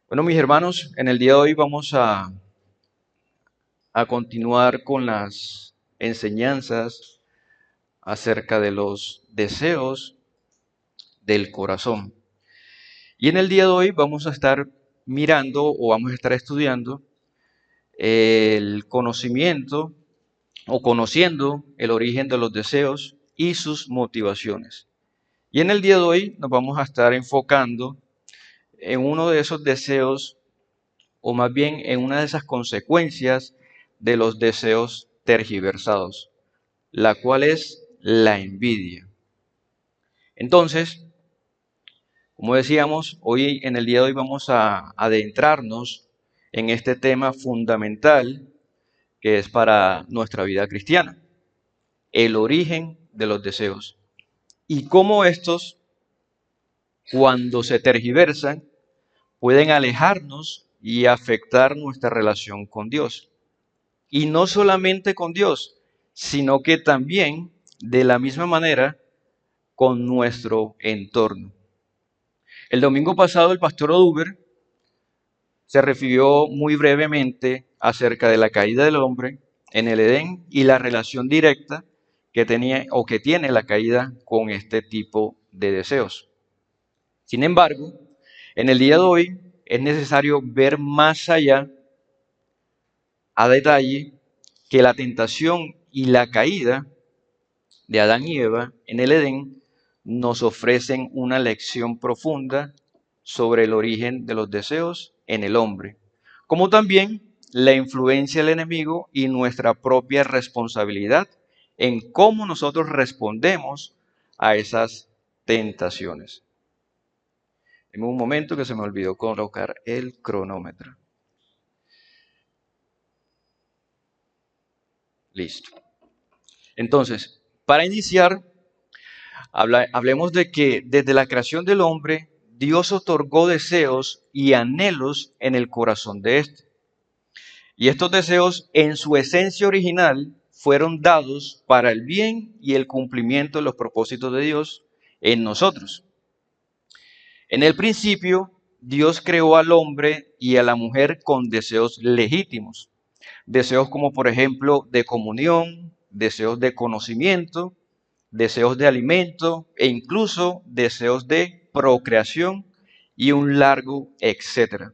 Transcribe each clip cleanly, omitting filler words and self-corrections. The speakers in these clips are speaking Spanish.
Bueno, mis hermanos, en el día de hoy vamos a continuar con las enseñanzas acerca de los deseos del corazón. Y en el día de hoy vamos a estar mirando o vamos a estar estudiando el conocimiento o conociendo el origen de los deseos y sus motivaciones. Y en el día de hoy nos vamos a estar enfocando en uno de esos deseos o más bien en una de esas consecuencias de los deseos tergiversados, la cual es la envidia. Entonces, como decíamos, hoy en el día de hoy vamos a adentrarnos en este tema fundamental que es para nuestra vida cristiana, el origen de los deseos y cómo estos, cuando se tergiversan, pueden alejarnos y afectar nuestra relación con Dios. Y no solamente con Dios, sino que también de la misma manera con nuestro entorno. El domingo pasado el pastor Oduber se refirió muy brevemente acerca de la caída del hombre en el Edén y la relación directa que tenía o que tiene la caída con este tipo de deseos. Sin embargo, en el día de hoy es necesario ver más allá a detalle que la tentación y la caída de Adán y Eva en el Edén nos ofrecen una lección profunda sobre el origen de los deseos en el hombre, como también la influencia del enemigo y nuestra propia responsabilidad en cómo nosotros respondemos a esas tentaciones. En un momento que se me olvidó colocar el cronómetro. Listo. Entonces, para iniciar, hablemos de que desde la creación del hombre, Dios otorgó deseos y anhelos en el corazón de éste. Y estos deseos, en su esencia original, fueron dados para el bien y el cumplimiento de los propósitos de Dios en nosotros. En el principio, Dios creó al hombre y a la mujer con deseos legítimos. Deseos como, por ejemplo, de comunión, deseos de conocimiento, deseos de alimento e incluso deseos de procreación y un largo etcétera.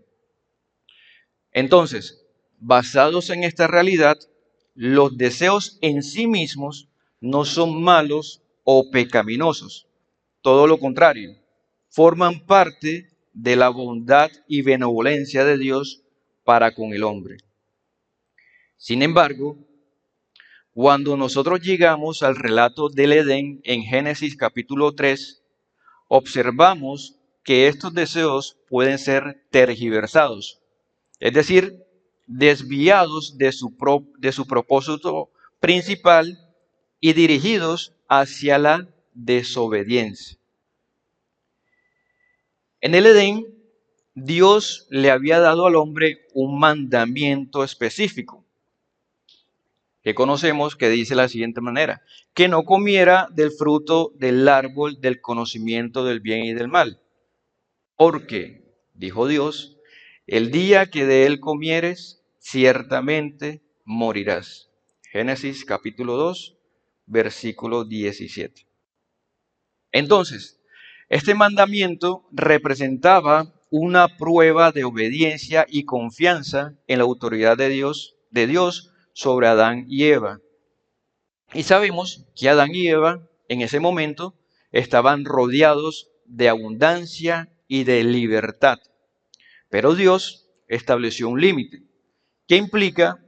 Entonces, basados en esta realidad, los deseos en sí mismos no son malos o pecaminosos. Todo lo contrario, forman parte de la bondad y benevolencia de Dios para con el hombre. Sin embargo, cuando nosotros llegamos al relato del Edén en Génesis capítulo 3, observamos que estos deseos pueden ser tergiversados, es decir, desviados de su propósito principal y dirigidos hacia la desobediencia. En el Edén, Dios le había dado al hombre un mandamiento específico que conocemos que dice de la siguiente manera: que no comiera del fruto del árbol del conocimiento del bien y del mal. Porque, dijo Dios, el día que de él comieres, ciertamente morirás. Génesis capítulo 2, versículo 17. Entonces, este mandamiento representaba una prueba de obediencia y confianza en la autoridad de Dios sobre Adán y Eva. Y sabemos que Adán y Eva en ese momento estaban rodeados de abundancia y de libertad. Pero Dios estableció un límite que implica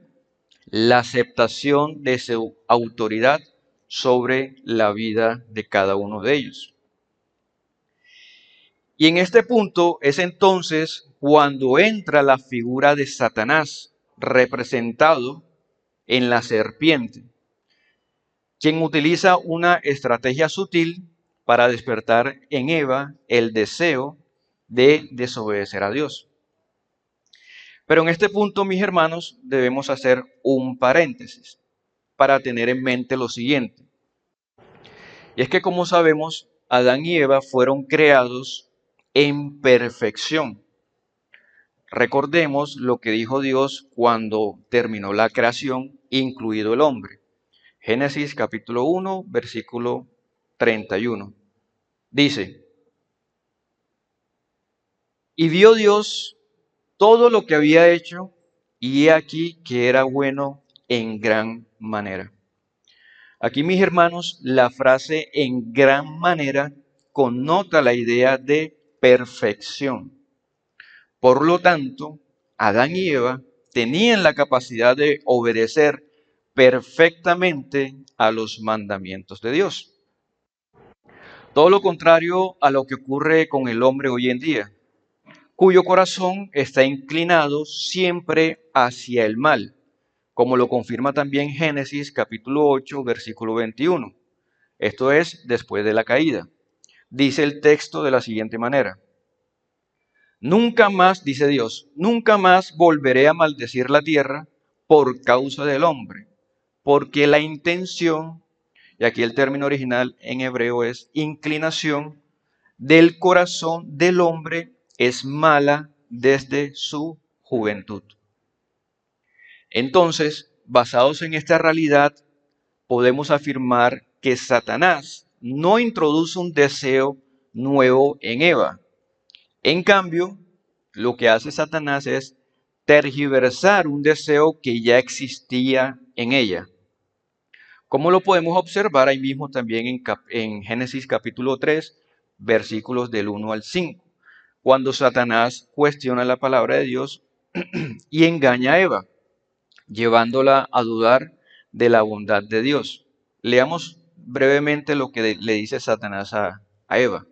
la aceptación de su autoridad sobre la vida de cada uno de ellos. Y en este punto es entonces cuando entra la figura de Satanás, representado en la serpiente, quien utiliza una estrategia sutil para despertar en Eva el deseo de desobedecer a Dios. Pero en este punto, mis hermanos, debemos hacer un paréntesis para tener en mente lo siguiente. Y es que, como sabemos, Adán y Eva fueron creados en perfección. recordemos lo que dijo Dios cuando terminó la creación, incluido el hombre. Génesis capítulo 1, versículo 31. Dice, y vio Dios todo lo que había hecho, y he aquí que era bueno en gran manera. Aquí, mis hermanos, la frase en gran manera connota la idea de perfección. Por lo tanto, Adán y Eva tenían la capacidad de obedecer perfectamente a los mandamientos de Dios. Todo lo contrario a lo que ocurre con el hombre hoy en día, cuyo corazón está inclinado siempre hacia el mal, como lo confirma también Génesis capítulo 8, versículo 21. Esto es después de la caída. Dice el texto de la siguiente manera. Nunca más, dice Dios, nunca más volveré a maldecir la tierra por causa del hombre, porque la intención, y aquí el término original en hebreo es inclinación, del corazón del hombre es mala desde su juventud. Entonces, basados en esta realidad, podemos afirmar que Satanás no introduce un deseo nuevo en Eva. En cambio, lo que hace Satanás es tergiversar un deseo que ya existía en ella. Como lo podemos observar ahí mismo también en Génesis capítulo 3, versículos del 1 al 5, cuando Satanás cuestiona la palabra de Dios y engaña a Eva, llevándola a dudar de la bondad de Dios. Leamos brevemente lo que le dice Satanás a Eva.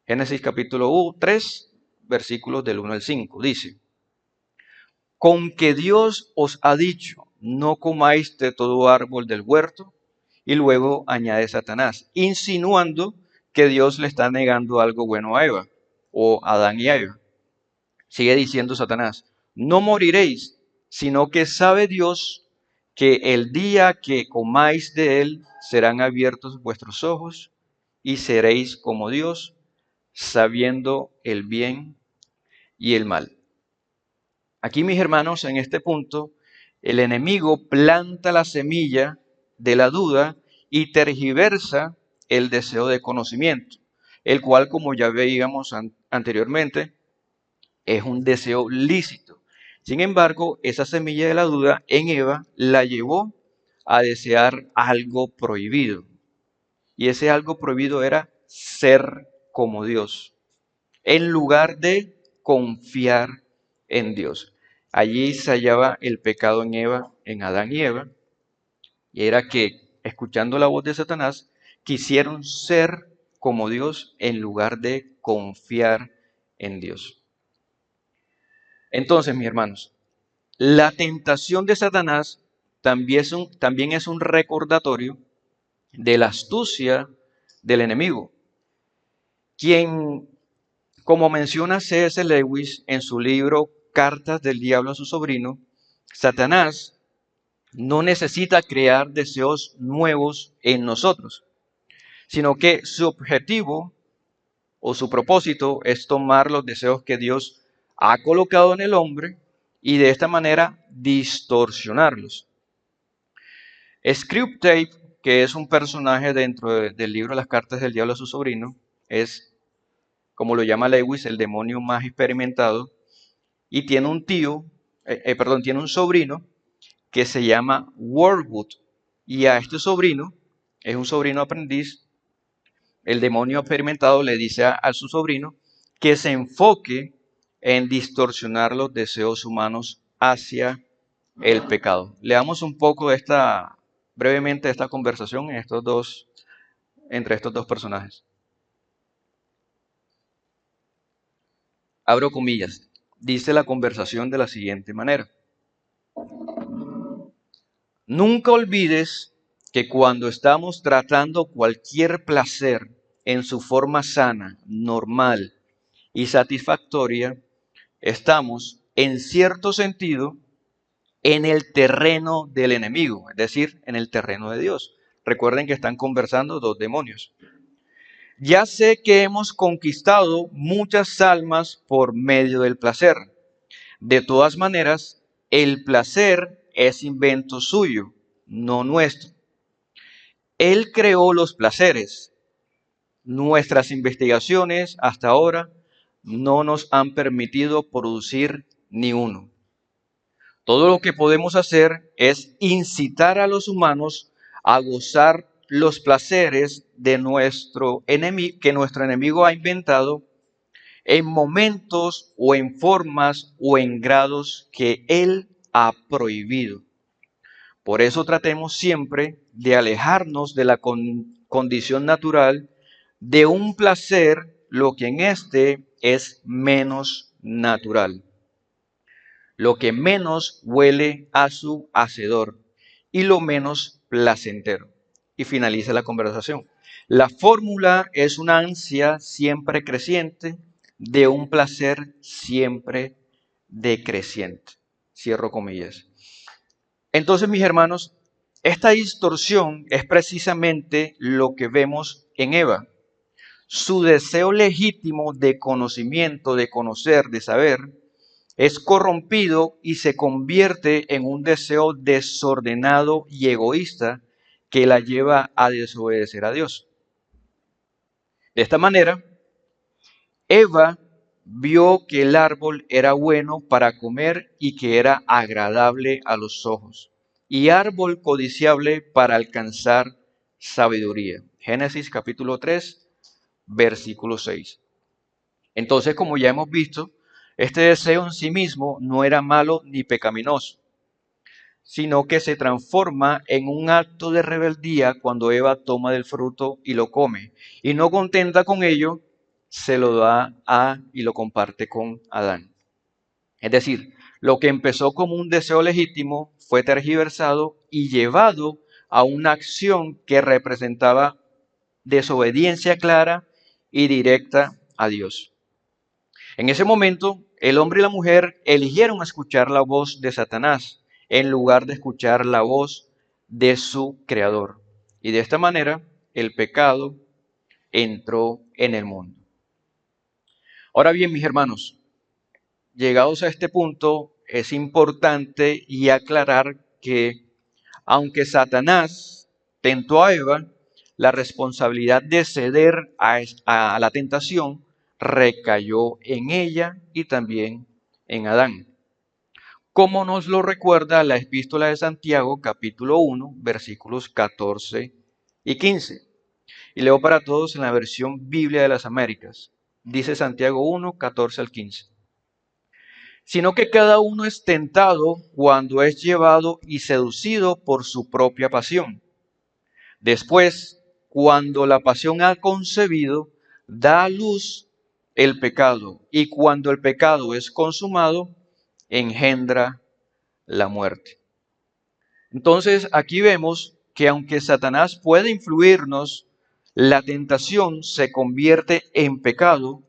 Génesis capítulo 3, versículos del 1 al 5, dice, con que Dios os ha dicho, no comáis de todo árbol del huerto, y luego añade Satanás, insinuando que Dios le está negando algo bueno a Eva, o a Adán y a Eva. Sigue diciendo Satanás, no moriréis, sino que sabe Dios que el día que comáis de él serán abiertos vuestros ojos y seréis como Dios, sabiendo el bien y el mal. Aquí, mis hermanos, en este punto, el enemigo planta la semilla de la duda y tergiversa el deseo de conocimiento, el cual, como ya veíamos anteriormente, es un deseo lícito. Sin embargo, esa semilla de la duda en Eva la llevó a desear algo prohibido. Y ese algo prohibido era ser como Dios, en lugar de confiar en Dios. Allí se hallaba el pecado en Eva, en Adán y Eva, y era que, escuchando la voz de Satanás, quisieron ser como Dios en lugar de confiar en Dios. Entonces, mis hermanos, la tentación de Satanás también es un recordatorio de la astucia del enemigo, quien, como menciona C.S. Lewis en su libro Cartas del Diablo a su sobrino, Satanás no necesita crear deseos nuevos en nosotros, sino que su objetivo o su propósito es tomar los deseos que Dios ha colocado en el hombre y de esta manera distorsionarlos. Screwtape, que es un personaje dentro del libro Las Cartas del Diablo a su sobrino, es, como lo llama Lewis, el demonio más experimentado, y tiene tiene un sobrino que se llama Wormwood, y a este sobrino, es un sobrino aprendiz, el demonio experimentado le dice a su sobrino que se enfoque en distorsionar los deseos humanos hacia el pecado. Leamos un poco brevemente esta conversación entre estos dos personajes. Abro comillas. Dice la conversación de la siguiente manera. Nunca olvides que cuando estamos tratando cualquier placer en su forma sana, normal y satisfactoria, estamos, en cierto sentido, en el terreno del enemigo, es decir, en el terreno de Dios. Recuerden que están conversando dos demonios. Ya sé que hemos conquistado muchas almas por medio del placer, De todas maneras, el placer es invento suyo, no nuestro. Él creó los placeres. Nuestras investigaciones hasta ahora no nos han permitido producir ni uno. Todo lo que podemos hacer es incitar a los humanos a gozar los placeres de nuestro enemigo, que nuestro enemigo ha inventado en momentos o en formas o en grados que él ha prohibido. Por eso tratemos siempre de alejarnos de la condición natural de un placer, lo que en este es menos natural, lo que menos huele a su hacedor y lo menos placentero. Y finaliza la conversación. La fórmula es una ansia siempre creciente de un placer siempre decreciente. Cierro comillas. Entonces, mis hermanos, esta distorsión es precisamente lo que vemos en Eva. Su deseo legítimo de conocimiento, de conocer, de saber, es corrompido y se convierte en un deseo desordenado y egoísta que la lleva a desobedecer a Dios. De esta manera, Eva vio que el árbol era bueno para comer y que era agradable a los ojos, y árbol codiciable para alcanzar sabiduría. Génesis capítulo 3, versículo 6. Entonces, como ya hemos visto, este deseo en sí mismo no era malo ni pecaminoso, sino que se transforma en un acto de rebeldía cuando Eva toma del fruto y lo come. Y no contenta con ello, se lo da y lo comparte con Adán. Es decir, lo que empezó como un deseo legítimo fue tergiversado y llevado a una acción que representaba desobediencia clara y directa a Dios. En ese momento, el hombre y la mujer eligieron escuchar la voz de Satanás en lugar de escuchar la voz de su creador. Y de esta manera, el pecado entró en el mundo. Ahora bien, mis hermanos, llegados a este punto, es importante y aclarar que, aunque Satanás tentó a Eva, la responsabilidad de ceder a la tentación recayó en ella y también en Adán. Como nos lo recuerda la epístola de Santiago, capítulo 1, versículos 14 y 15. Y leo para todos en la versión Biblia de las Américas. Dice Santiago 1, 14 al 15. Sino que cada uno es tentado cuando es llevado y seducido por su propia pasión. Después, cuando la pasión ha concebido, da a luz el pecado, y cuando el pecado es consumado, engendra la muerte. Entonces, aquí vemos que aunque Satanás puede influirnos, la tentación se convierte en pecado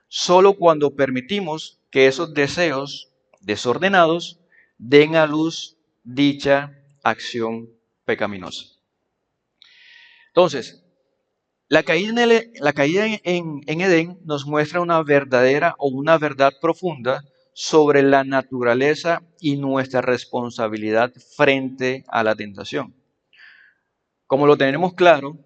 solo cuando permitimos que esos deseos desordenados den a luz dicha acción pecaminosa. Entonces, la caída en Edén nos muestra una verdadera o una verdad profunda sobre la naturaleza y nuestra responsabilidad frente a la tentación. Como lo tenemos claro,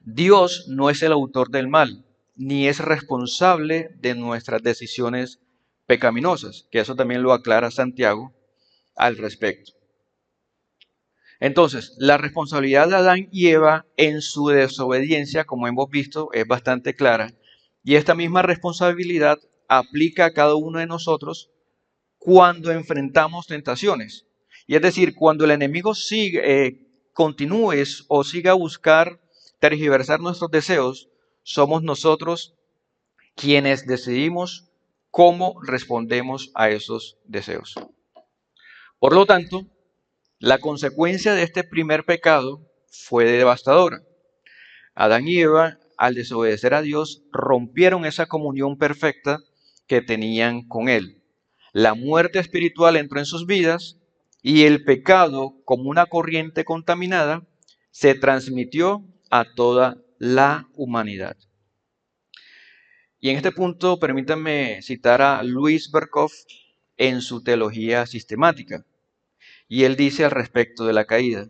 Dios no es el autor del mal, ni es responsable de nuestras decisiones pecaminosas, que eso también lo aclara Santiago al respecto. Entonces, la responsabilidad de Adán y Eva en su desobediencia, como hemos visto, es bastante clara. Y esta misma responsabilidad aplica a cada uno de nosotros cuando enfrentamos tentaciones. Y es decir, cuando el enemigo continúe o siga a buscar tergiversar nuestros deseos, somos nosotros quienes decidimos cómo respondemos a esos deseos. Por lo tanto, la consecuencia de este primer pecado fue devastadora. Adán y Eva, al desobedecer a Dios, rompieron esa comunión perfecta que tenían con Él. La muerte espiritual entró en sus vidas y el pecado, como una corriente contaminada, se transmitió a toda la humanidad. Y en este punto, permítanme citar a Luis Berkhoff en su teología sistemática. Y él dice al respecto de la caída,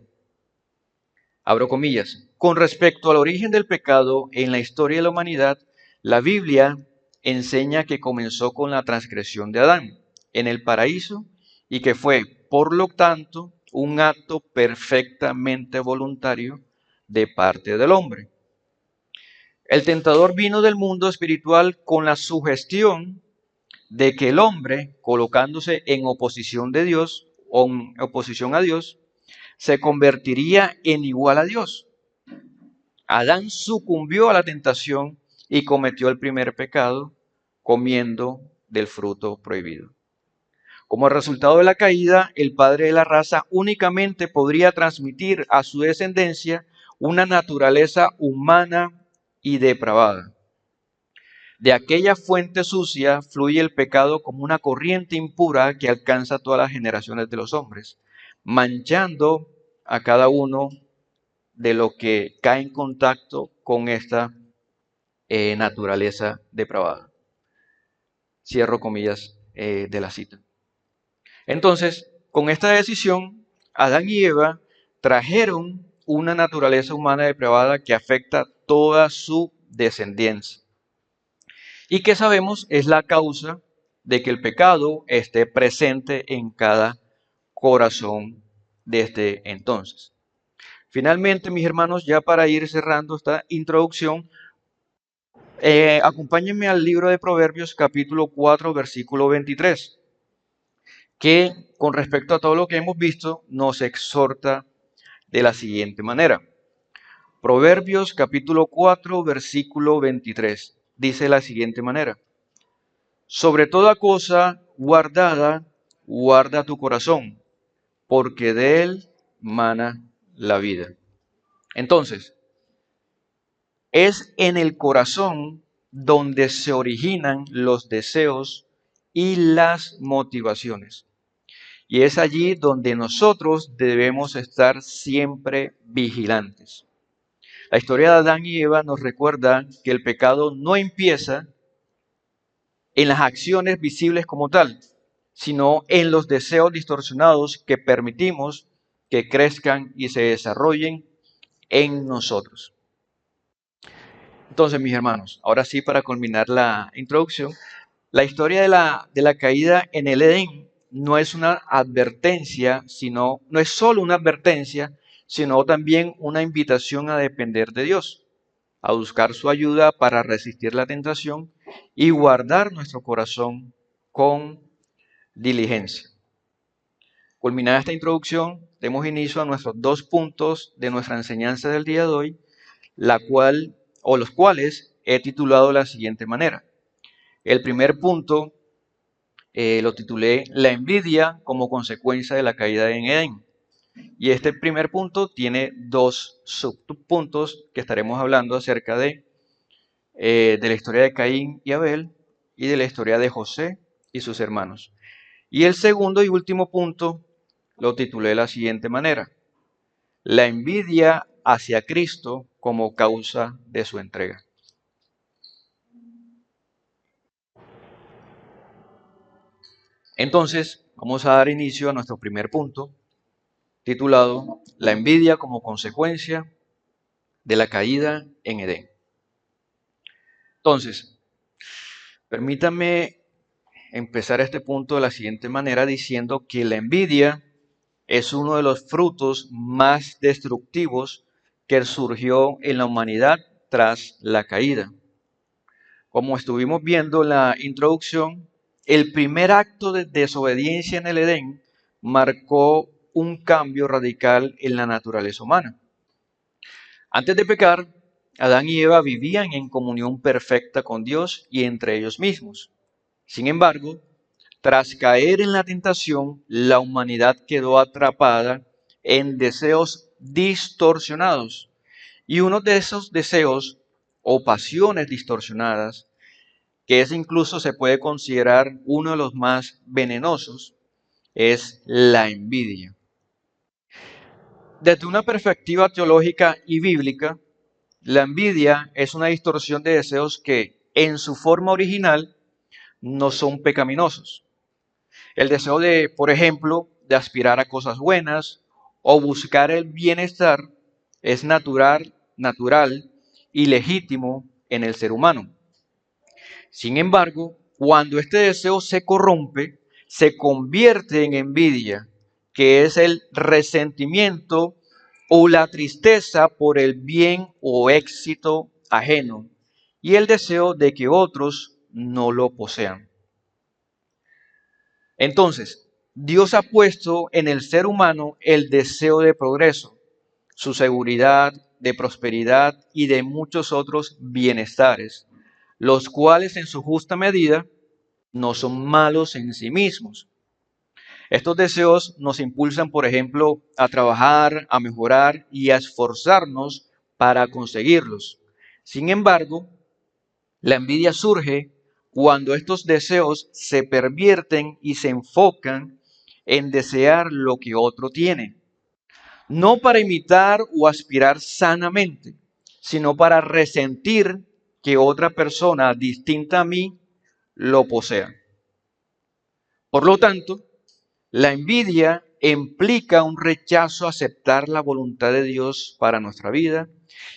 abro comillas, con respecto al origen del pecado en la historia de la humanidad, la Biblia enseña que comenzó con la transgresión de Adán en el paraíso y que fue, por lo tanto, un acto perfectamente voluntario de parte del hombre. El tentador vino del mundo espiritual con la sugestión de que el hombre, colocándose en oposición de Dios o en oposición a Dios, se convertiría en igual a Dios. Adán sucumbió a la tentación y cometió el primer pecado comiendo del fruto prohibido. Como resultado de la caída, el padre de la raza únicamente podría transmitir a su descendencia una naturaleza humana y depravada. De aquella fuente sucia fluye el pecado como una corriente impura que alcanza todas las generaciones de los hombres, manchando a cada uno de lo que cae en contacto con esta naturaleza depravada. Cierro comillas de la cita. Entonces, con esta decisión, Adán y Eva trajeron una naturaleza humana depravada que afecta toda su descendencia y que sabemos es la causa de que el pecado esté presente en cada corazón desde entonces. Finalmente, mis hermanos, ya para ir cerrando esta introducción, acompáñenme al libro de Proverbios capítulo 4, versículo 23, que con respecto a todo lo que hemos visto nos exhorta de la siguiente manera. Proverbios capítulo 4, versículo 23, dice de la siguiente manera. Sobre toda cosa guardada, guarda tu corazón, porque de él mana la vida. Entonces, es en el corazón donde se originan los deseos y las motivaciones. Y es allí donde nosotros debemos estar siempre vigilantes. La historia de Adán y Eva nos recuerda que el pecado no empieza en las acciones visibles como tal, sino en los deseos distorsionados que permitimos que crezcan y se desarrollen en nosotros. Entonces, mis hermanos, ahora sí, para culminar la introducción, la historia de la caída en el Edén no es una advertencia, no es solo una advertencia, sino también una invitación a depender de Dios, a buscar su ayuda para resistir la tentación y guardar nuestro corazón con diligencia. Culminada esta introducción, demos inicio a nuestros 2 puntos de nuestra enseñanza del día de hoy, los cuales he titulado de la siguiente manera. El primer punto lo titulé La envidia como consecuencia de la caída en Edén. Y este primer punto tiene 2 subpuntos que estaremos hablando acerca de la historia de Caín y Abel y de la historia de José y sus hermanos. Y el segundo y último punto lo titulé de la siguiente manera. La envidia hacia Cristo como causa de su entrega. Entonces, vamos a dar inicio a nuestro primer punto, titulado La envidia como consecuencia de la caída en Edén. Entonces, permítanme empezar este punto de la siguiente manera diciendo que la envidia es uno de los frutos más destructivos que surgió en la humanidad tras la caída. Como estuvimos viendo en la introducción, el primer acto de desobediencia en el Edén marcó un cambio radical en la naturaleza humana. Antes de pecar, Adán y Eva vivían en comunión perfecta con Dios y entre ellos mismos. Sin embargo, tras caer en la tentación, la humanidad quedó atrapada en deseos distorsionados. Y uno de esos deseos o pasiones distorsionadas, que es incluso se puede considerar uno de los más venenosos, es la envidia. Desde una perspectiva teológica y bíblica, la envidia es una distorsión de deseos que, en su forma original, no son pecaminosos. El deseo de, por ejemplo, de aspirar a cosas buenas o buscar el bienestar es natural y legítimo en el ser humano. Sin embargo, cuando este deseo se corrompe, se convierte en envidia, que es el resentimiento o la tristeza por el bien o éxito ajeno, y el deseo de que otros no lo posean. Entonces, Dios ha puesto en el ser humano el deseo de progreso, su seguridad, de prosperidad y de muchos otros bienestares, los cuales en su justa medida no son malos en sí mismos. Estos deseos nos impulsan, por ejemplo, a trabajar, a mejorar y a esforzarnos para conseguirlos. Sin embargo, la envidia surge cuando estos deseos se pervierten y se enfocan en desear lo que otro tiene, no para imitar o aspirar sanamente, sino para resentir que otra persona distinta a mí lo posea. Por lo tanto, la envidia implica un rechazo a aceptar la voluntad de Dios para nuestra vida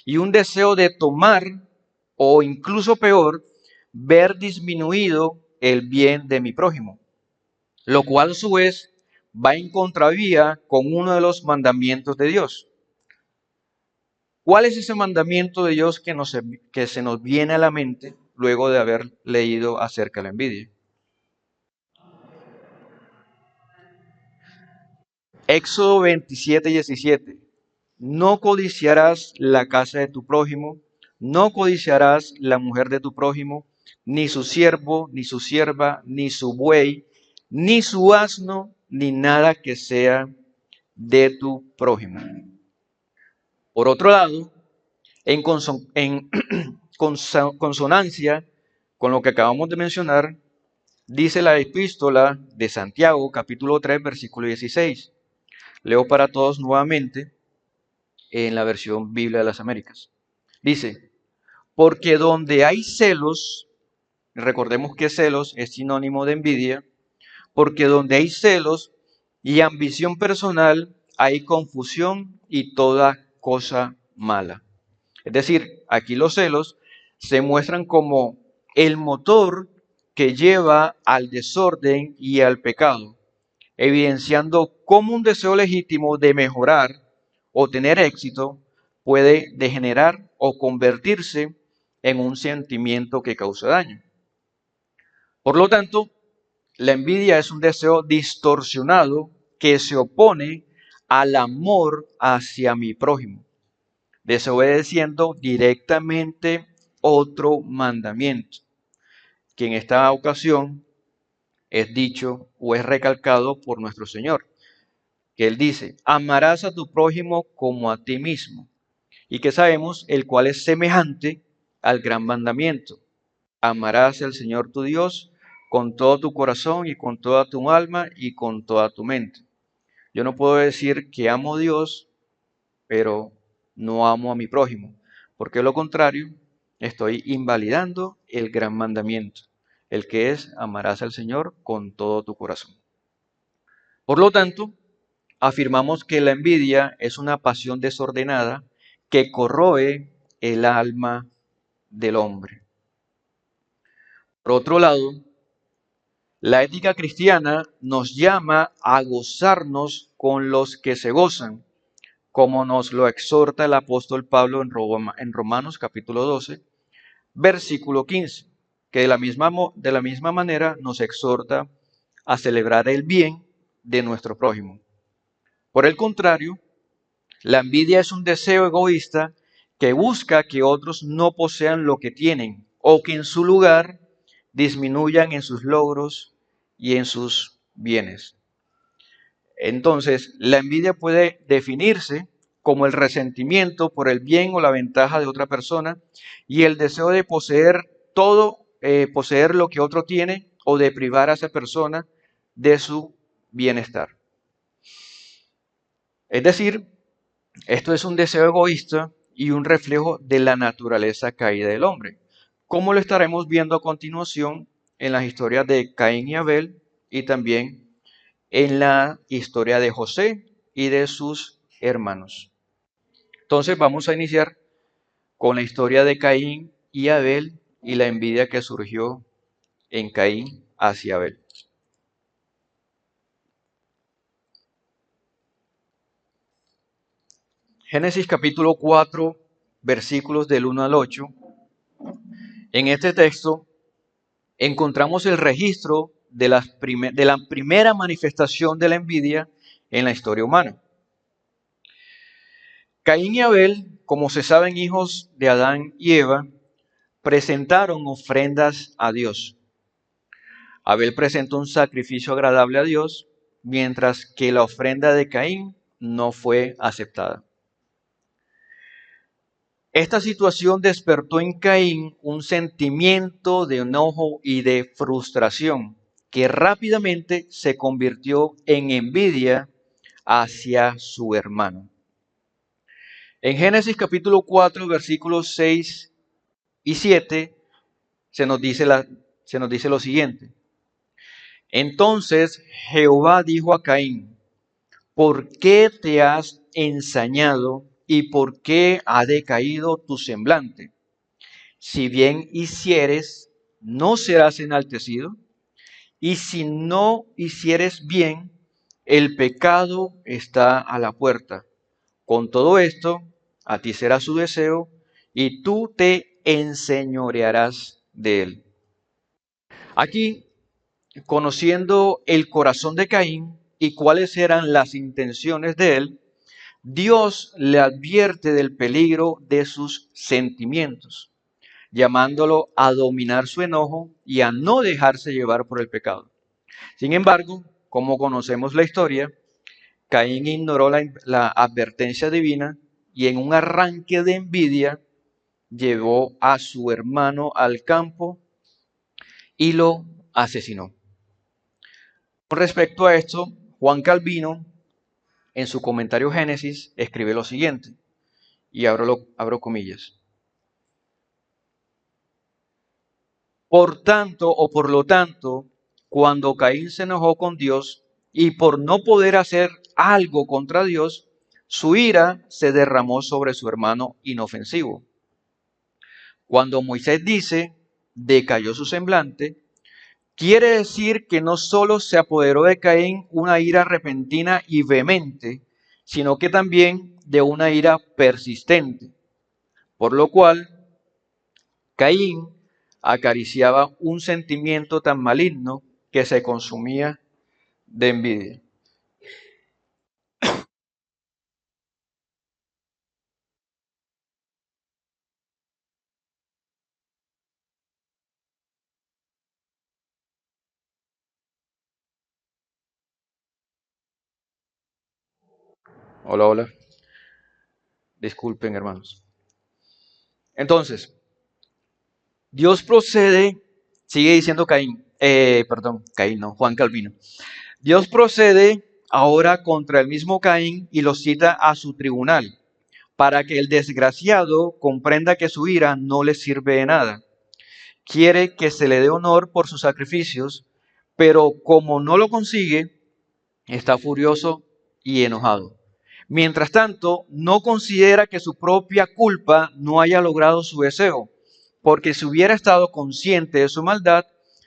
y un deseo de tomar o incluso peor, ver disminuido el bien de mi prójimo, lo cual a su vez va en contravía con uno de los mandamientos de Dios. ¿Cuál es ese mandamiento de Dios que se nos viene a la mente luego de haber leído acerca de la envidia? Éxodo 27:17. No codiciarás la casa de tu prójimo, no codiciarás la mujer de tu prójimo, ni su siervo, ni su sierva, ni su buey, ni su asno, ni nada que sea de tu prójimo. Por otro lado, en consonancia con lo que acabamos de mencionar, dice la epístola de Santiago, capítulo 3, versículo 16. Leo para todos nuevamente en la versión Biblia de las Américas. Dice, porque donde hay celos, recordemos que celos es sinónimo de envidia, porque donde hay celos y ambición personal, hay confusión y toda cosa mala. Es decir, aquí los celos se muestran como el motor que lleva al desorden y al pecado, evidenciando cómo un deseo legítimo de mejorar o tener éxito puede degenerar o convertirse en un sentimiento que causa daño. Por lo tanto, la envidia es un deseo distorsionado que se opone al amor hacia mi prójimo, desobedeciendo directamente otro mandamiento, que en esta ocasión es dicho o es recalcado por nuestro Señor, que Él dice, amarás a tu prójimo como a ti mismo, y que sabemos el cual es semejante al gran mandamiento. Amarás al Señor tu Dios con todo tu corazón y con toda tu alma y con toda tu mente. Yo no puedo decir que amo a Dios, pero no amo a mi prójimo, porque lo contrario, estoy invalidando el gran mandamiento, el que es amarás al Señor con todo tu corazón. Por lo tanto, afirmamos que la envidia es una pasión desordenada que corroe el alma del hombre. Por otro lado, la ética cristiana nos llama a gozarnos con los que se gozan, como nos lo exhorta el apóstol Pablo en Romanos capítulo 12, versículo 15, que de la misma manera nos exhorta a celebrar el bien de nuestro prójimo. Por el contrario, la envidia es un deseo egoísta que busca que otros no posean lo que tienen o que en su lugar disminuyan en sus logros y en sus bienes. Entonces, la envidia puede definirse como el resentimiento por el bien o la ventaja de otra persona y el deseo de poseer todo, poseer lo que otro tiene o de privar a esa persona de su bienestar. Es decir, esto es un deseo egoísta y un reflejo de la naturaleza caída del hombre, como lo estaremos viendo a continuación en las historias de Caín y Abel y también en la historia de José y de sus hermanos. Entonces vamos a iniciar con la historia de Caín y Abel y la envidia que surgió en Caín hacia Abel. Génesis capítulo 4, versículos del 1 al 8. En este texto encontramos el registro de la primera manifestación de la envidia en la historia humana. Caín y Abel, como se saben hijos de Adán y Eva, presentaron ofrendas a Dios. Abel presentó un sacrificio agradable a Dios, mientras que la ofrenda de Caín no fue aceptada. Esta situación despertó en Caín un sentimiento de enojo y de frustración que rápidamente se convirtió en envidia hacia su hermano. En Génesis capítulo 4, versículos 6 y 7 se nos dice lo siguiente. Entonces Jehová dijo a Caín, ¿por qué te has ensañado y por qué ha decaído tu semblante? Si bien hicieres, no serás enaltecido, y si no hicieres bien, el pecado está a la puerta. Con todo esto, a ti será su deseo, y tú te enseñorearás de él. Aquí, conociendo el corazón de Caín y cuáles eran las intenciones de él, Dios le advierte del peligro de sus sentimientos, llamándolo a dominar su enojo y a no dejarse llevar por el pecado. Sin embargo, como conocemos la historia, Caín ignoró la advertencia divina y en un arranque de envidia llevó a su hermano al campo y lo asesinó. Con respecto a esto, Juan Calvino, en su comentario Génesis, escribe lo siguiente, y abro comillas. Por lo tanto, cuando Caín se enojó con Dios y por no poder hacer algo contra Dios, su ira se derramó sobre su hermano inofensivo. Cuando Moisés dice, decayó su semblante, quiere decir que no solo se apoderó de Caín una ira repentina y vehemente, sino que también de una ira persistente, por lo cual Caín acariciaba un sentimiento tan maligno que se consumía de envidia. Hola, hola. Disculpen, hermanos. Entonces, Dios procede, sigue diciendo Caín no, Juan Calvino. Dios procede ahora contra el mismo Caín y lo cita a su tribunal, para que el desgraciado comprenda que su ira no le sirve de nada. Quiere que se le dé honor por sus sacrificios, pero como no lo consigue, está furioso y enojado. Mientras tanto, no considera que su propia culpa no haya logrado su deseo, porque si hubiera estado consciente de su maldad,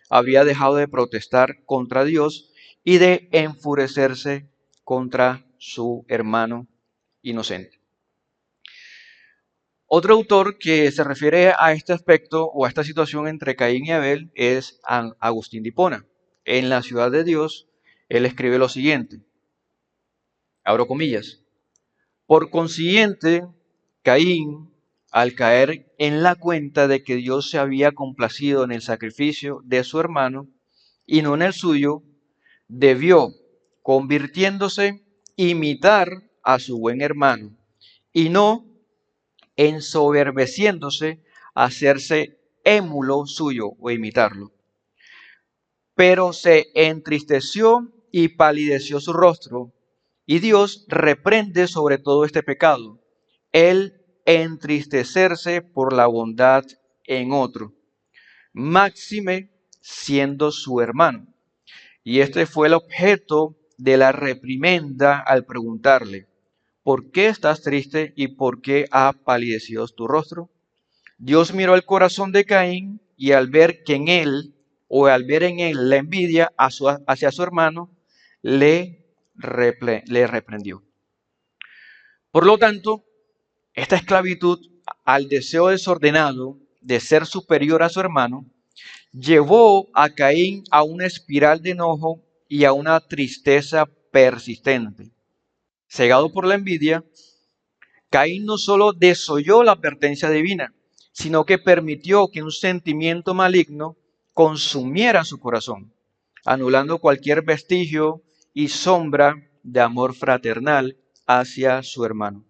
habría dejado de protestar contra Dios y de enfurecerse contra su hermano inocente. Otro autor que se refiere a este aspecto o a esta situación entre Caín y Abel es Agustín de Hipona. En La ciudad de Dios, él escribe lo siguiente, abro comillas, por consiguiente, Caín, al caer en la cuenta de que Dios se había complacido en el sacrificio de su hermano y no en el suyo, debió, convirtiéndose, imitar a su buen hermano y no ensoberbeciéndose, hacerse émulo suyo o imitarlo. Pero se entristeció y palideció su rostro, y Dios reprende sobre todo este pecado, el entristecerse por la bondad en otro, máxime siendo su hermano. Y este fue el objeto de la reprimenda al preguntarle: ¿por qué estás triste y por qué ha palidecido tu rostro? Dios miró el corazón de Caín y al ver que en él, o al ver en él la envidia hacia su hermano, le reprendió. Por lo tanto, esta esclavitud al deseo desordenado de ser superior a su hermano llevó a Caín a una espiral de enojo y a una tristeza persistente. Cegado por la envidia, Caín no solo desoyó la advertencia divina, sino que permitió que un sentimiento maligno consumiera su corazón, anulando cualquier vestigio y sombra de amor fraternal hacia su hermano.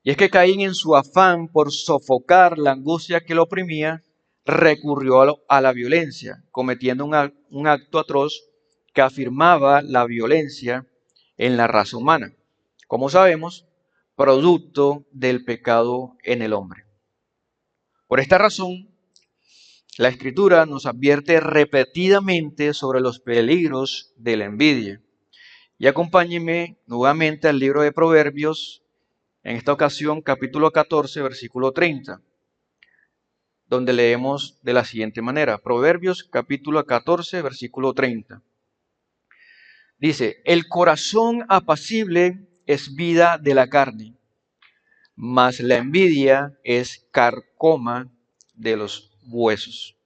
Y es que Caín, en su afán por sofocar la angustia que lo oprimía, recurrió a la violencia, cometiendo un acto atroz que afirmaba la violencia en la raza humana, como sabemos, producto del pecado en el hombre. Por esta razón, la Escritura nos advierte repetidamente sobre los peligros de la envidia. Y acompáñenme nuevamente al libro de Proverbios, en esta ocasión capítulo 14, versículo 30, donde leemos de la siguiente manera. Proverbios capítulo 14, versículo 30. Dice: el corazón apacible es vida de la carne, mas la envidia es carcoma de los huesos.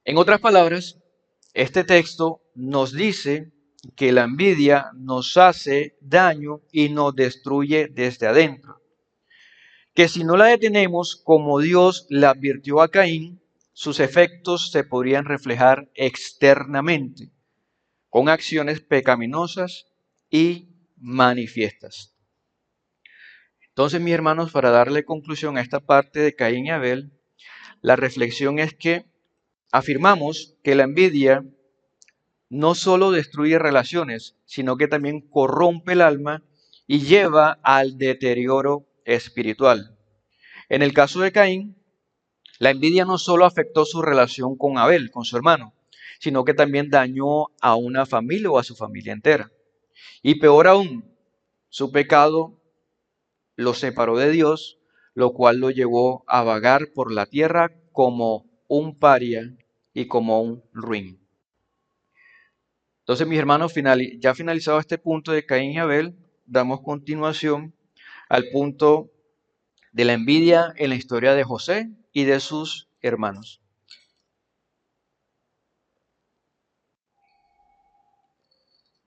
En otras palabras, este texto nos dice que la envidia nos hace daño y nos destruye desde adentro. Que si no la detenemos como Dios le advirtió a Caín, sus efectos se podrían reflejar externamente, con acciones pecaminosas y manifiestas. Entonces, mis hermanos, para darle conclusión a esta parte de Caín y Abel, la reflexión es que afirmamos que la envidia no solo destruye relaciones, sino que también corrompe el alma y lleva al deterioro espiritual. En el caso de Caín, la envidia no solo afectó su relación con Abel, con su hermano, sino que también dañó a una familia o a su familia entera. Y peor aún, su pecado lo separó de Dios, lo cual lo llevó a vagar por la tierra como un paria y como un ruin. Entonces, mis hermanos, ya finalizado este punto de Caín y Abel, damos continuación al punto de la envidia en la historia de José y de sus hermanos.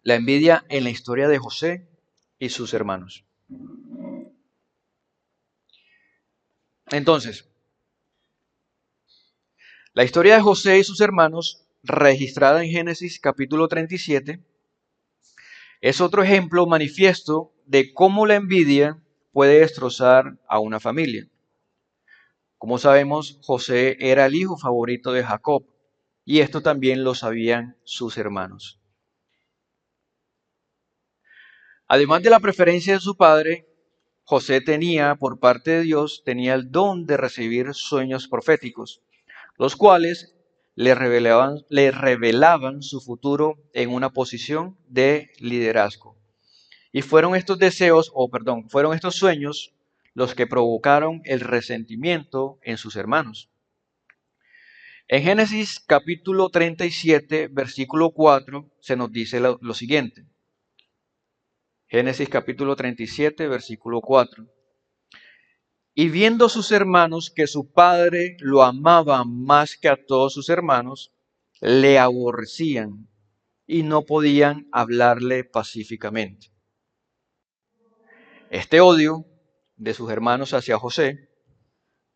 La envidia en la historia de José y sus hermanos. Entonces, la historia de José y sus hermanos, registrada en Génesis capítulo 37, es otro ejemplo manifiesto de cómo la envidia puede destrozar a una familia. Como sabemos, José era el hijo favorito de Jacob, y esto también lo sabían sus hermanos. Además de la preferencia de su padre, José tenía, por parte de Dios, tenía el don de recibir sueños proféticos, los cuales le revelaban su futuro en una posición de liderazgo. Y fueron estos fueron estos sueños los que provocaron el resentimiento en sus hermanos. En Génesis capítulo 37, versículo 4, se nos dice lo siguiente. Génesis capítulo 37, versículo 4. Y viendo sus hermanos que su padre lo amaba más que a todos sus hermanos, le aborrecían y no podían hablarle pacíficamente. Este odio de sus hermanos hacia José,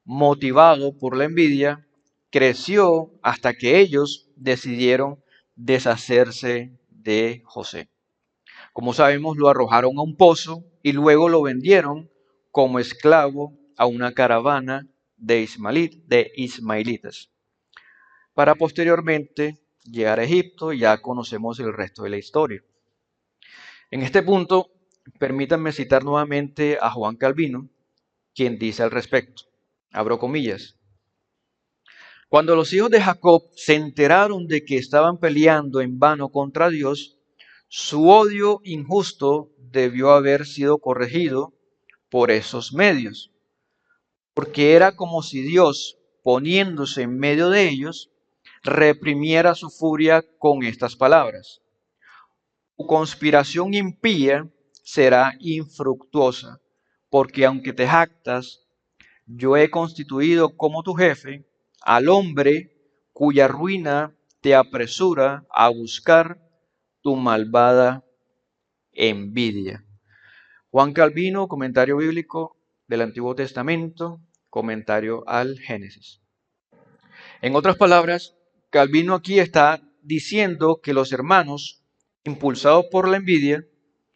motivado por la envidia, creció hasta que ellos decidieron deshacerse de José. Como sabemos, lo arrojaron a un pozo y luego lo vendieron como esclavo a una caravana de ismaelitas, para posteriormente llegar a Egipto, y ya conocemos el resto de la historia. En este punto, permítanme citar nuevamente a Juan Calvino, quien dice al respecto, abro comillas: Cuando los hijos de Jacob se enteraron de que estaban peleando en vano contra Dios, su odio injusto debió haber sido corregido por esos medios, porque era como si Dios, poniéndose en medio de ellos, reprimiera su furia con estas palabras: tu conspiración impía será infructuosa, porque aunque te jactas, yo he constituido como tu jefe al hombre cuya ruina te apresura a buscar tu malvada envidia. Juan Calvino, comentario bíblico del Antiguo Testamento, comentario al Génesis. En otras palabras, Calvino aquí está diciendo que los hermanos, impulsados por la envidia,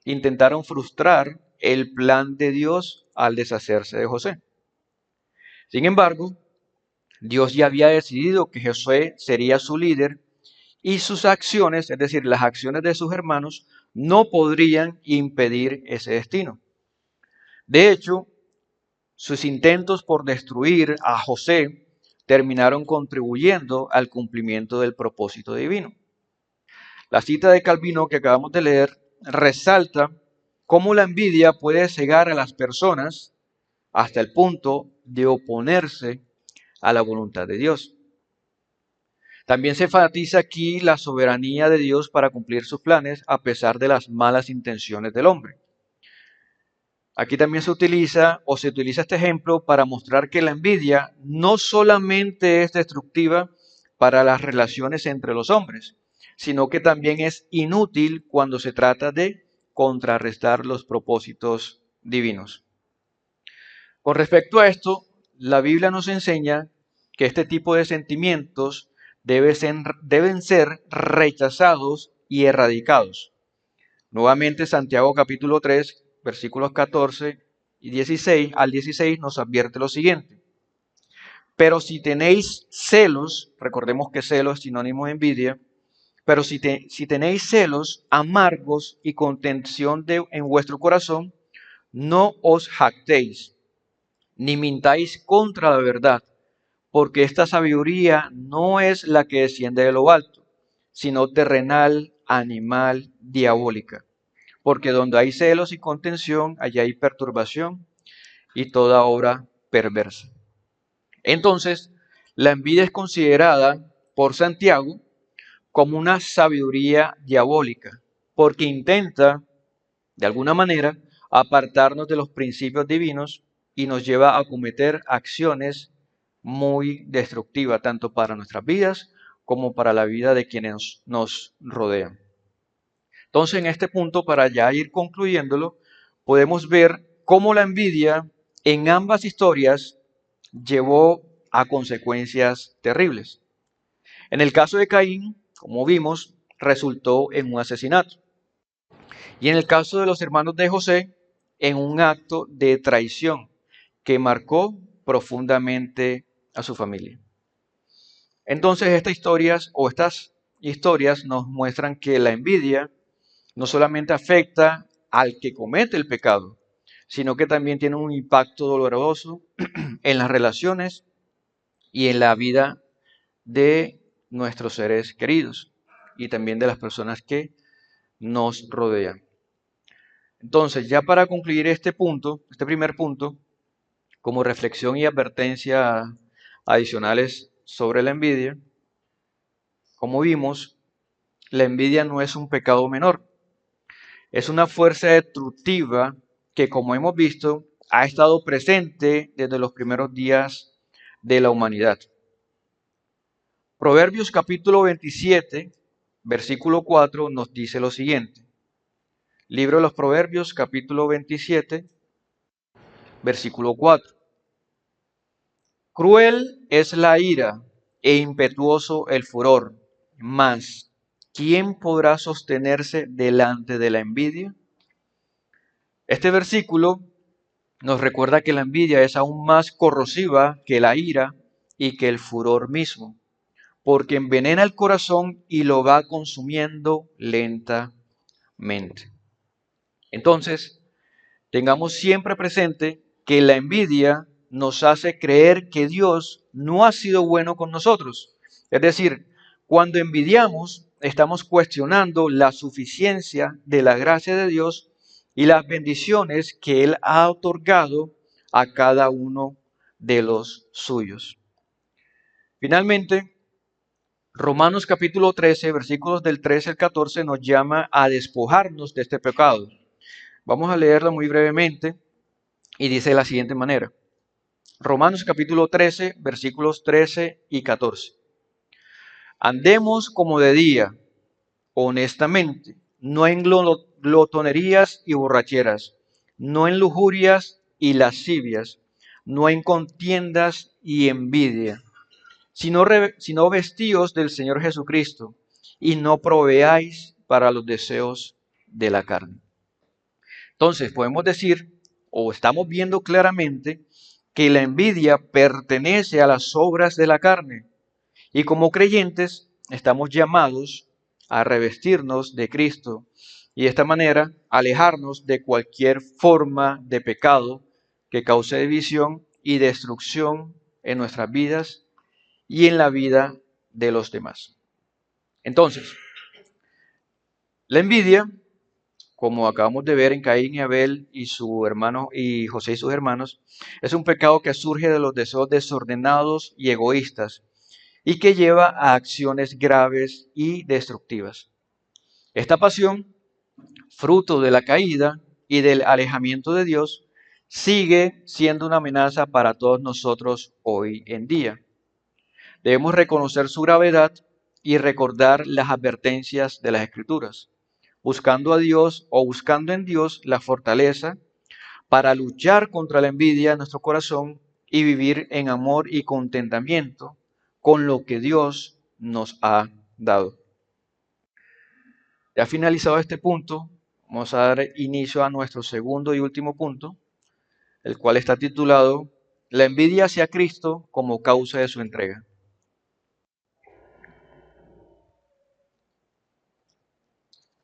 intentaron frustrar el plan de Dios al deshacerse de José. Sin embargo, Dios ya había decidido que Josué sería su líder y sus acciones, es decir, las acciones de sus hermanos, no podrían impedir ese destino. De hecho, sus intentos por destruir a José terminaron contribuyendo al cumplimiento del propósito divino. La cita de Calvino que acabamos de leer resalta cómo la envidia puede cegar a las personas hasta el punto de oponerse a la voluntad de Dios. También se enfatiza aquí la soberanía de Dios para cumplir sus planes a pesar de las malas intenciones del hombre. Aquí también se utiliza este ejemplo para mostrar que la envidia no solamente es destructiva para las relaciones entre los hombres, sino que también es inútil cuando se trata de contrarrestar los propósitos divinos. Con respecto a esto, la Biblia nos enseña que este tipo de sentimientos deben ser rechazados y erradicados. Nuevamente, Santiago capítulo 3, versículos 14 y 16 al 16 nos advierte lo siguiente: pero si tenéis celos, recordemos que celos es sinónimo de envidia, pero si tenéis celos amargos y contención en vuestro corazón, no os jactéis, ni mintáis contra la verdad, porque esta sabiduría no es la que desciende de lo alto, sino terrenal, animal, diabólica. Porque donde hay celos y contención, allá hay perturbación y toda obra perversa. Entonces, la envidia es considerada por Santiago como una sabiduría diabólica, porque intenta, de alguna manera, apartarnos de los principios divinos y nos lleva a cometer acciones muy destructivas, tanto para nuestras vidas como para la vida de quienes nos rodean. Entonces, en este punto, para ya ir concluyéndolo, podemos ver cómo la envidia en ambas historias llevó a consecuencias terribles. En el caso de Caín, como vimos, resultó en un asesinato. Y en el caso de los hermanos de José, en un acto de traición que marcó profundamente a su familia. Entonces, estas historias nos muestran que la envidia no solamente afecta al que comete el pecado, sino que también tiene un impacto doloroso en las relaciones y en la vida de nuestros seres queridos y también de las personas que nos rodean. Entonces, ya para concluir este primer punto, como reflexión y advertencia adicionales sobre la envidia, como vimos, la envidia no es un pecado menor. Es una fuerza destructiva que, como hemos visto, ha estado presente desde los primeros días de la humanidad. Proverbios capítulo 27, versículo 4 nos dice lo siguiente. Libro de los Proverbios capítulo 27, versículo 4. Cruel es la ira e impetuoso el furor, mas ¿quién podrá sostenerse delante de la envidia? Este versículo nos recuerda que la envidia es aún más corrosiva que la ira y que el furor mismo, porque envenena el corazón y lo va consumiendo lentamente. Entonces, tengamos siempre presente que la envidia nos hace creer que Dios no ha sido bueno con nosotros. Es decir, cuando envidiamos, estamos cuestionando la suficiencia de la gracia de Dios y las bendiciones que Él ha otorgado a cada uno de los suyos. Finalmente, Romanos capítulo 13, versículos del 13 al 14 nos llama a despojarnos de este pecado. Vamos a leerlo muy brevemente y dice de la siguiente manera. Romanos capítulo 13, versículos 13 y 14. Andemos como de día, honestamente, no en glotonerías y borracheras, no en lujurias y lascivias, no en contiendas y envidia, sino vestíos del Señor Jesucristo, y no proveáis para los deseos de la carne. Entonces podemos decir, o estamos viendo claramente, que la envidia pertenece a las obras de la carne, y como creyentes estamos llamados a revestirnos de Cristo y de esta manera alejarnos de cualquier forma de pecado que cause división y destrucción en nuestras vidas y en la vida de los demás. Entonces, la envidia, como acabamos de ver en Caín y Abel y su hermano y José y sus hermanos, es un pecado que surge de los deseos desordenados y egoístas y que lleva a acciones graves y destructivas. Esta pasión, fruto de la caída y del alejamiento de Dios, sigue siendo una amenaza para todos nosotros hoy en día. Debemos reconocer su gravedad y recordar las advertencias de las Escrituras, buscando a Dios o buscando en Dios la fortaleza para luchar contra la envidia en nuestro corazón y vivir en amor y contentamiento con lo que Dios nos ha dado. Ya finalizado este punto, vamos a dar inicio a nuestro segundo y último punto, el cual está titulado La envidia hacia Cristo como causa de su entrega.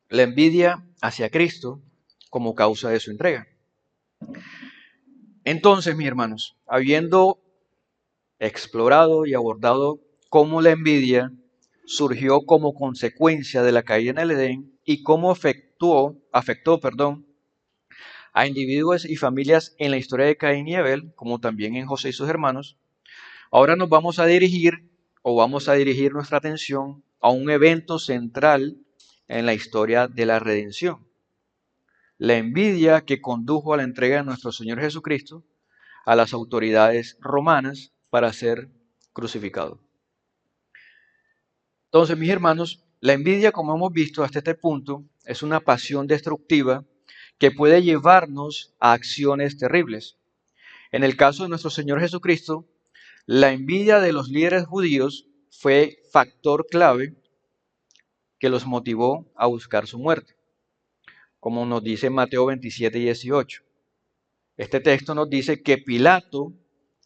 La envidia hacia Cristo como causa de su entrega. Entonces, mis hermanos, habiendo explorado y abordado cómo la envidia surgió como consecuencia de la caída en el Edén y cómo afectó, a individuos y familias en la historia de Caín y Abel, como también en José y sus hermanos, ahora nos vamos a dirigir nuestra atención a un evento central en la historia de la redención. La envidia que condujo a la entrega de nuestro Señor Jesucristo a las autoridades romanas para ser crucificado. Entonces, mis hermanos, la envidia, como hemos visto hasta este punto, es una pasión destructiva que puede llevarnos a acciones terribles. En el caso de nuestro Señor Jesucristo, la envidia de los líderes judíos fue factor clave que los motivó a buscar su muerte, como nos dice Mateo 27 y 18. Este texto nos dice que Pilato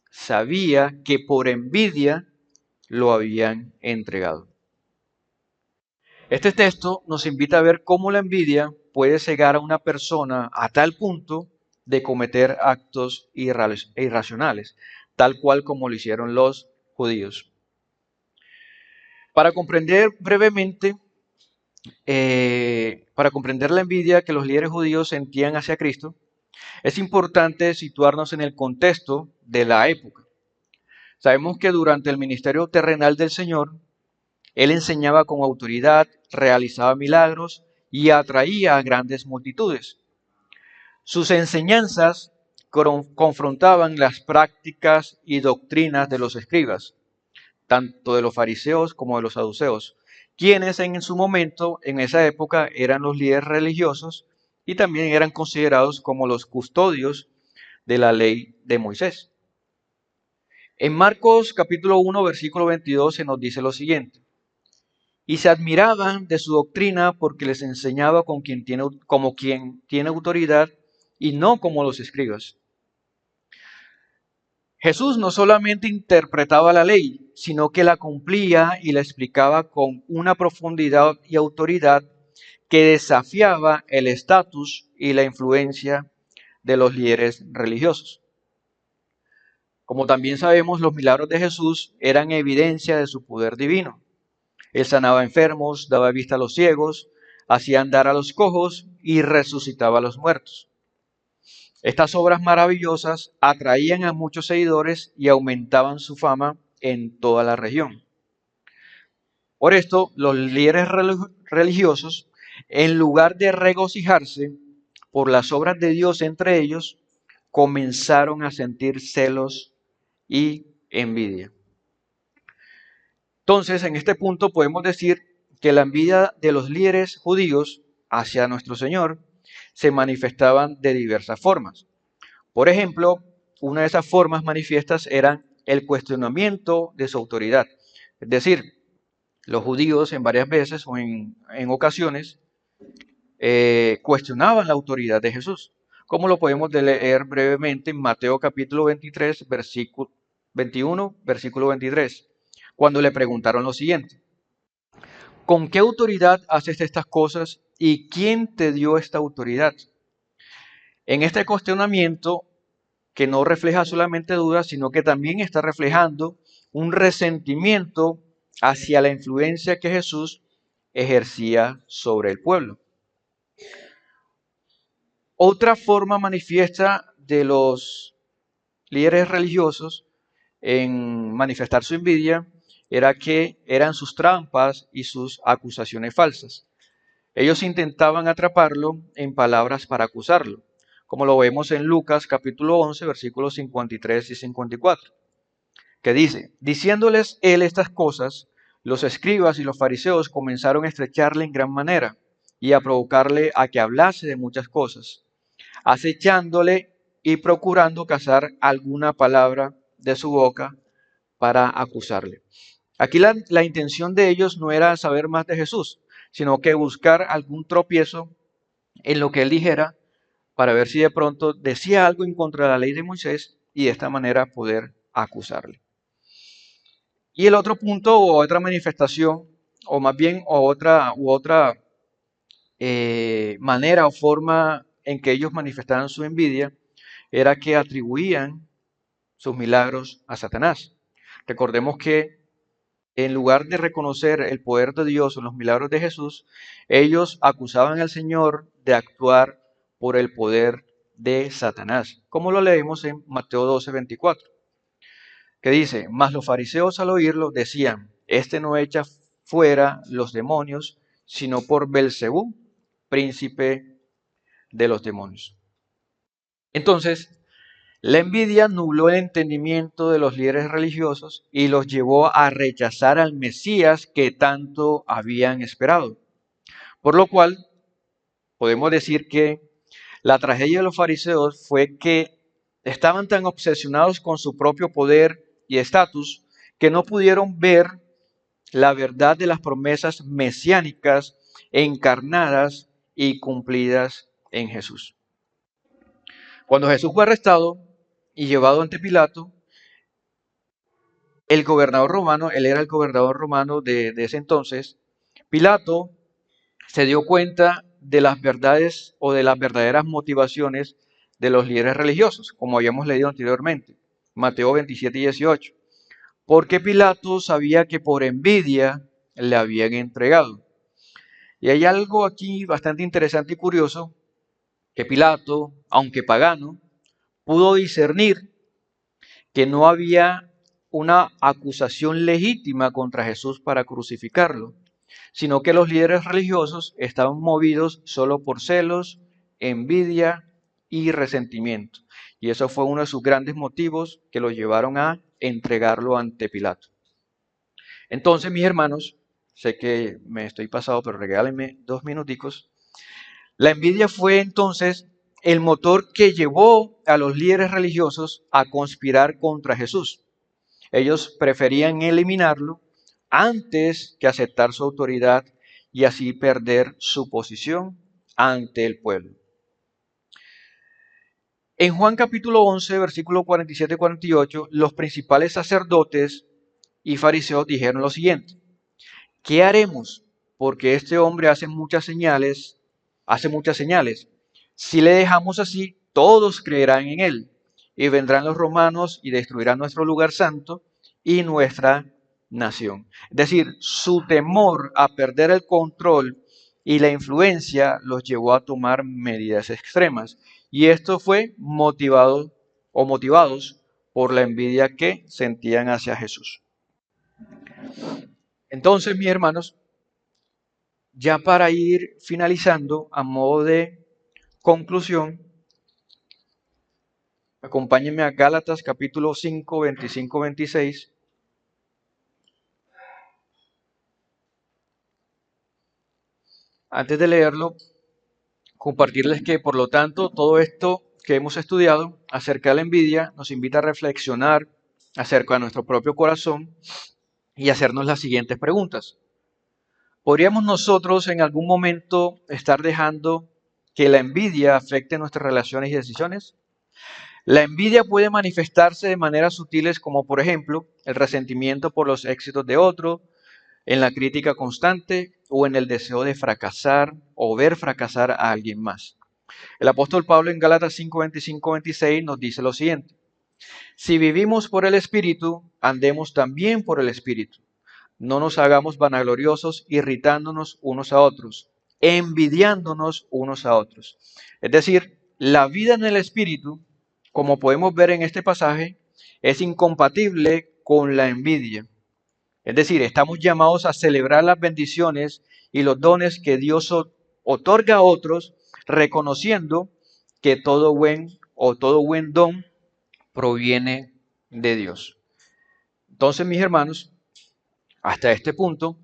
sabía que por envidia lo habían entregado. Este texto nos invita a ver cómo la envidia puede cegar a una persona a tal punto de cometer actos irracionales, tal cual como lo hicieron los judíos. Para comprender brevemente, para comprender la envidia que los líderes judíos sentían hacia Cristo, es importante situarnos en el contexto de la época. Sabemos que durante el ministerio terrenal del Señor, Él enseñaba con autoridad, realizaba milagros y atraía a grandes multitudes. Sus enseñanzas confrontaban las prácticas y doctrinas de los escribas, tanto de los fariseos como de los saduceos, quienes en su momento, en esa época, eran los líderes religiosos y también eran considerados como los custodios de la ley de Moisés. En Marcos capítulo 1, versículo 22 se nos dice lo siguiente. Y se admiraban de su doctrina porque les enseñaba como quien tiene autoridad y no como los escribas. Jesús no solamente interpretaba la ley, sino que la cumplía y la explicaba con una profundidad y autoridad que desafiaba el estatus y la influencia de los líderes religiosos. Como también sabemos, los milagros de Jesús eran evidencia de su poder divino. Él sanaba enfermos, daba vista a los ciegos, hacía andar a los cojos y resucitaba a los muertos. Estas obras maravillosas atraían a muchos seguidores y aumentaban su fama en toda la región. Por esto, los líderes religiosos, en lugar de regocijarse por las obras de Dios entre ellos, comenzaron a sentir celos y envidia. Entonces, en este punto podemos decir que la envidia de los líderes judíos hacia nuestro Señor se manifestaban de diversas formas. Por ejemplo, una de esas formas manifiestas era el cuestionamiento de su autoridad. Es decir, los judíos en varias veces o en ocasiones cuestionaban la autoridad de Jesús, como lo podemos leer brevemente en Mateo capítulo 23, versículo 21, versículo 23, cuando le preguntaron lo siguiente: ¿con qué autoridad haces estas cosas y quién te dio esta autoridad? En este cuestionamiento, que no refleja solamente dudas, sino que también está reflejando un resentimiento hacia la influencia que Jesús ejercía sobre el pueblo. Otra forma manifiesta de los líderes religiosos en manifestar su envidia era que eran sus trampas y sus acusaciones falsas. Ellos intentaban atraparlo en palabras para acusarlo, como lo vemos en Lucas capítulo 11, versículos 53 y 54, que dice: diciéndoles él estas cosas, los escribas y los fariseos comenzaron a estrecharle en gran manera y a provocarle a que hablase de muchas cosas, acechándole y procurando cazar alguna palabra de su boca para acusarle. Aquí la intención de ellos no era saber más de Jesús, sino que buscar algún tropiezo en lo que él dijera para ver si de pronto decía algo en contra de la ley de Moisés y de esta manera poder acusarle. Y el otro punto o otra manifestación, o más bien otra manera o forma en que ellos manifestaban su envidia, era que atribuían sus milagros a Satanás. Recordemos que en lugar de reconocer el poder de Dios en los milagros de Jesús, ellos acusaban al Señor de actuar por el poder de Satanás, como lo leemos en Mateo 12, 24, que dice: mas los fariseos al oírlo decían: este no echa fuera los demonios, sino por Belcebú, príncipe de los demonios. Entonces, la envidia nubló el entendimiento de los líderes religiosos y los llevó a rechazar al Mesías que tanto habían esperado. Por lo cual, podemos decir que la tragedia de los fariseos fue que estaban tan obsesionados con su propio poder y estatus que no pudieron ver la verdad de las promesas mesiánicas encarnadas y cumplidas en Jesús. Cuando Jesús fue arrestado y llevado ante Pilato, el gobernador romano, él era el gobernador romano de ese entonces, Pilato se dio cuenta de las verdades o de las verdaderas motivaciones de los líderes religiosos, como habíamos leído anteriormente, Mateo 27 y 18, porque Pilato sabía que por envidia le habían entregado. Y hay algo aquí bastante interesante y curioso, que Pilato, aunque pagano, pudo discernir que no había una acusación legítima contra Jesús para crucificarlo, sino que los líderes religiosos estaban movidos solo por celos, envidia y resentimiento. Y eso fue uno de sus grandes motivos que los llevaron a entregarlo ante Pilato. Entonces, mis hermanos, sé que me estoy pasado, pero regálenme 2 minuticos. La envidia fue entonces el motor que llevó a los líderes religiosos a conspirar contra Jesús. Ellos preferían eliminarlo antes que aceptar su autoridad y así perder su posición ante el pueblo. En Juan capítulo 11, versículos 47 y 48, los principales sacerdotes y fariseos dijeron lo siguiente: ¿qué haremos? Porque este hombre hace muchas señales. Si le dejamos así, todos creerán en él. y vendrán los romanos y destruirán nuestro lugar santo y nuestra nación. Es decir, su temor a perder el control y la influencia los llevó a tomar medidas extremas. Y esto fue motivado o motivados por la envidia que sentían hacia Jesús. Entonces, mis hermanos, ya para ir finalizando, a modo de conclusión, acompáñenme a Gálatas capítulo 5, 25, 26. Antes de leerlo, compartirles que, por lo tanto, todo esto que hemos estudiado acerca de la envidia nos invita a reflexionar acerca de nuestro propio corazón y hacernos las siguientes preguntas. ¿Podríamos nosotros en algún momento estar dejando que la envidia afecte nuestras relaciones y decisiones? La envidia puede manifestarse de maneras sutiles como, por ejemplo, el resentimiento por los éxitos de otro, en la crítica constante o en el deseo de fracasar o ver fracasar a alguien más. El apóstol Pablo en Gálatas 5, 25, 26 nos dice lo siguiente: si vivimos por el Espíritu, andemos también por el Espíritu. No nos hagamos vanagloriosos, irritándonos unos a otros, envidiándonos unos a otros. Es decir, la vida en el Espíritu, como podemos ver en este pasaje, es incompatible con la envidia. Es decir, estamos llamados a celebrar las bendiciones y los dones que Dios otorga a otros, reconociendo que todo buen don proviene de Dios. Entonces, mis hermanos, hasta este punto,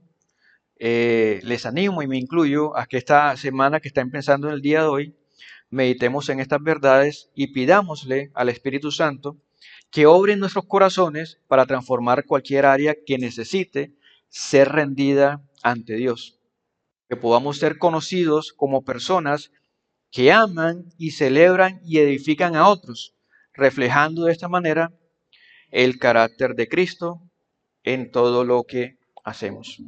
les animo y me incluyo a que esta semana que están pensando en el día de hoy, meditemos en estas verdades y pidámosle al Espíritu Santo que obre en nuestros corazones para transformar cualquier área que necesite ser rendida ante Dios. Que podamos ser conocidos como personas que aman y celebran y edifican a otros, reflejando de esta manera el carácter de Cristo en todo lo que hacemos.